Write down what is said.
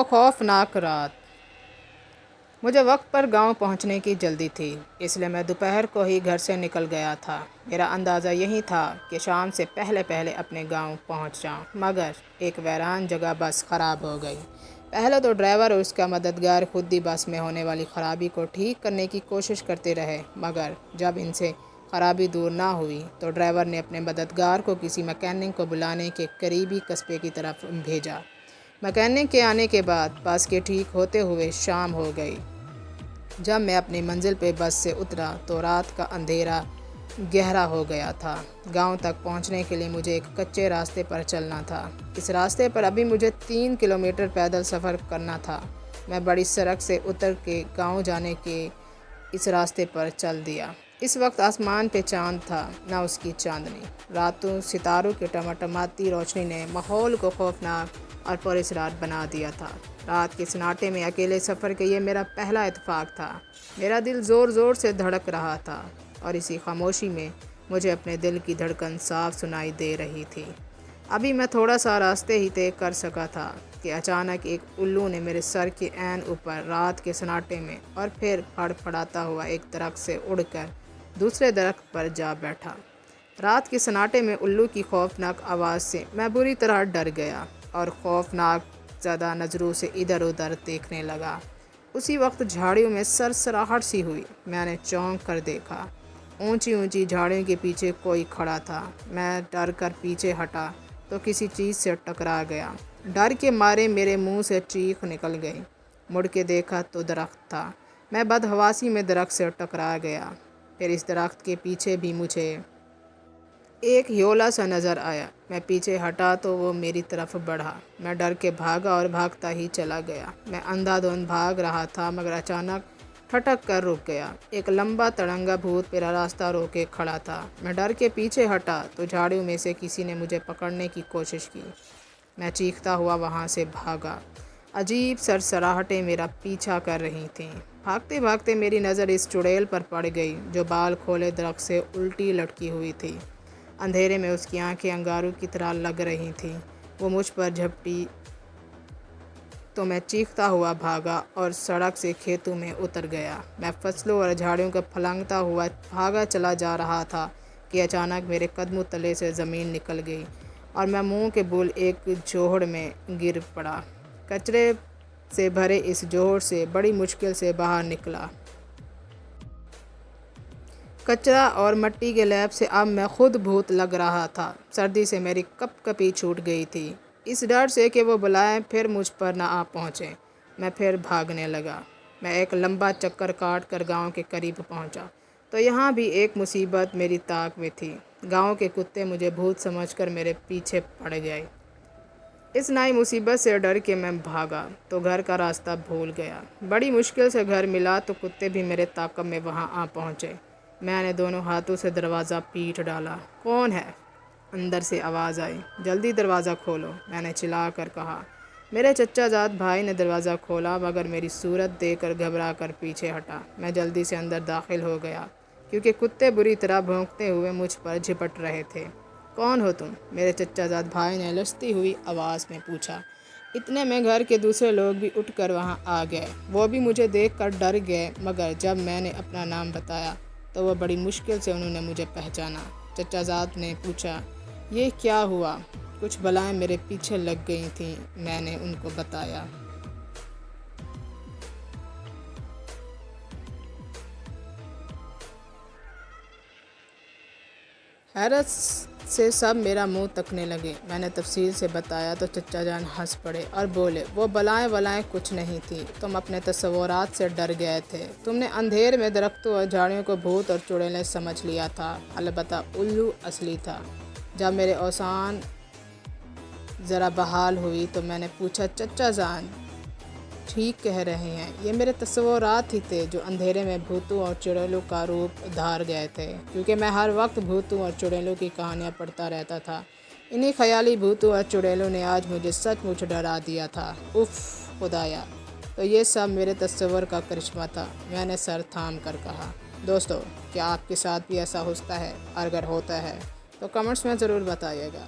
وہ خوفناک رات۔ مجھے وقت پر گاؤں پہنچنے کی جلدی تھی، اس لیے میں دوپہر کو ہی گھر سے نکل گیا تھا۔ میرا اندازہ یہی تھا کہ شام سے پہلے پہلے اپنے گاؤں پہنچ جاؤں، مگر ایک ویران جگہ بس خراب ہو گئی۔ پہلے تو ڈرائیور اور اس کا مددگار خود ہی بس میں ہونے والی خرابی کو ٹھیک کرنے کی کوشش کرتے رہے، مگر جب ان سے خرابی دور نہ ہوئی تو ڈرائیور نے اپنے مددگار کو کسی میکینک کو بلانے کے قریبی قصبے کی طرف بھیجا۔ میکینک کے آنے کے بعد بس کے ٹھیک ہوتے ہوئے شام ہو گئی۔ جب میں اپنی منزل پہ بس سے اترا تو رات کا اندھیرا گہرا ہو گیا تھا۔ گاؤں تک پہنچنے کے لیے مجھے ایک کچے راستے پر چلنا تھا۔ اس راستے پر ابھی مجھے 3 کلومیٹر پیدل سفر کرنا تھا۔ میں بڑی سڑک سے اتر کے گاؤں جانے کے اس راستے پر چل دیا۔ اس وقت آسمان پہ چاند تھا، نہ اس کی چاندنی۔ راتوں ستاروں کی ٹمٹماتی روشنی نے ماحول کو خوفناک اور پراسرار بنا دیا تھا۔ رات کے سناٹے میں اکیلے سفر کا یہ میرا پہلا اتفاق تھا۔ میرا دل زور زور سے دھڑک رہا تھا اور اسی خاموشی میں مجھے اپنے دل کی دھڑکن صاف سنائی دے رہی تھی۔ ابھی میں تھوڑا سا راستے ہی طے کر سکا تھا کہ اچانک ایک الو نے میرے سر کے عین اوپر رات کے سناٹے میں اور پھر پھڑپھڑاتا ہوا ایک درخت سے اڑ کر دوسرے درخت پر جا بیٹھا۔ رات کے سناٹے میں الو کی خوفناک آواز سے میں بری طرح ڈر گیا اور خوفناک زدہ نظروں سے ادھر ادھر دیکھنے لگا۔ اسی وقت جھاڑیوں میں سرسراہٹ سی ہوئی۔ میں نے چونک کر دیکھا۔ اونچی اونچی جھاڑیوں کے پیچھے کوئی کھڑا تھا۔ میں ڈر کر پیچھے ہٹا تو کسی چیز سے ٹکرا گیا۔ ڈر کے مارے میرے منہ سے چیخ نکل گئی۔ مڑ کے دیکھا تو درخت تھا۔ میں بدحواسی میں درخت سے ٹکرا گیا۔ پھر اس درخت کے پیچھے بھی مجھے ایک ہیولا سا نظر آیا۔ میں پیچھے ہٹا تو وہ میری طرف بڑھا۔ میں ڈر کے بھاگا اور بھاگتا ہی چلا گیا۔ میں اندھا دھند بھاگ رہا تھا مگر اچانک ٹھٹک کر رک گیا۔ ایک لمبا تڑنگا بھوت میرا راستہ روکے کھڑا تھا۔ میں ڈر کے پیچھے ہٹا تو جھاڑیوں میں سے کسی نے مجھے پکڑنے کی کوشش کی۔ میں چیختا ہوا وہاں سے بھاگا۔ عجیب سرسراہٹیں میرا پیچھا کر رہی تھیں۔ بھاگتے بھاگتے میری نظر اس چڑیل پر پڑ گئی جو بال کھولے درخت سے الٹی لٹکی ہوئی تھی۔ اندھیرے میں اس کی آنکھیں انگاروں کی طرح لگ رہی تھیں۔ وہ مجھ پر جھپٹی تو میں چیختا ہوا بھاگا اور سڑک سے کھیتوں میں اتر گیا۔ میں فصلوں اور جھاڑیوں کو پھلانگتا ہوا بھاگا چلا جا رہا تھا کہ اچانک میرے قدموں تلے سے زمین نکل گئی اور میں منہ کے بول ایک جوہڑ میں گر پڑا۔ کچرے سے بھرے اس جوہڑ سے بڑی مشکل سے باہر نکلا۔ کچرا اور مٹی کے لیپ سے اب میں خود بھوت لگ رہا تھا۔ سردی سے میری کپ کپی چھوٹ گئی تھی، اس ڈر سے کہ وہ بلائیں پھر مجھ پر نہ آ پہنچیں۔ میں پھر بھاگنے لگا۔ میں ایک لمبا چکر کاٹ کر گاؤں کے قریب پہنچا تو یہاں بھی ایک مصیبت میری طاق میں تھی۔ گاؤں کے کتے مجھے بھوت سمجھ کر میرے پیچھے پڑ گئے۔ اس نئی مصیبت سے ڈر کے میں بھاگا تو گھر کا راستہ بھول گیا۔ بڑی مشکل سے گھر ملا تو کتے بھی میرے تعاقب میں وہاں آ پہنچے۔ میں نے دونوں ہاتھوں سے دروازہ پیٹ ڈالا۔ کون ہے؟ اندر سے آواز آئی۔ جلدی دروازہ کھولو، میں نے چلا کر کہا۔ میرے چچا زاد بھائی نے دروازہ کھولا مگر میری صورت دیکھ کر گھبرا کر پیچھے ہٹا۔ میں جلدی سے اندر داخل ہو گیا کیونکہ کتے بری طرح بھونکتے ہوئے مجھ پر جھپٹ رہے تھے۔ کون ہو تم؟ میرے چچا زاد بھائی نے لرزتی ہوئی آواز میں پوچھا۔ اتنے میں گھر کے دوسرے لوگ بھی اٹھ کر وہاں آ گئے۔ وہ بھی مجھے دیکھ کر ڈر گئے مگر جب میں نے اپنا نام بتایا تو وہ بڑی مشکل سے انہوں نے مجھے پہچانا۔ چچا زاد نے پوچھا، یہ کیا ہوا؟ کچھ بلائیں میرے پیچھے لگ گئی تھیں، میں نے ان کو بتایا۔ حیرت سے سب میرا منہ تکنے لگے۔ میں نے تفصیل سے بتایا تو چچا جان ہنس پڑے اور بولے، وہ بلائیں کچھ نہیں تھی، تم اپنے تصورات سے ڈر گئے تھے۔ تم نے اندھیر میں درختوں اور جھاڑیوں کو بھوت اور چڑیلیں سمجھ لیا تھا، البتہ الو اصلی تھا۔ جب میرے اوزان ذرا بحال ہوئی تو میں نے پوچھا، چچا جان ٹھیک کہہ رہے ہیں، یہ میرے تصورات ہی تھے جو اندھیرے میں بھوتوں اور چڑیلوں کا روپ دھار گئے تھے، کیونکہ میں ہر وقت بھوتوں اور چڑیلوں کی کہانیاں پڑھتا رہتا تھا۔ انہی خیالی بھوتوں اور چڑیلوں نے آج مجھے سچ مچ ڈرا دیا تھا۔ اف خدایا، تو یہ سب میرے تصور کا کرشمہ تھا، میں نے سر تھام کر کہا۔ دوستو، کیا آپ کے ساتھ بھی ایسا ہوتا ہے؟ اور اگر ہوتا ہے تو کمنٹس میں ضرور بتائیے گا۔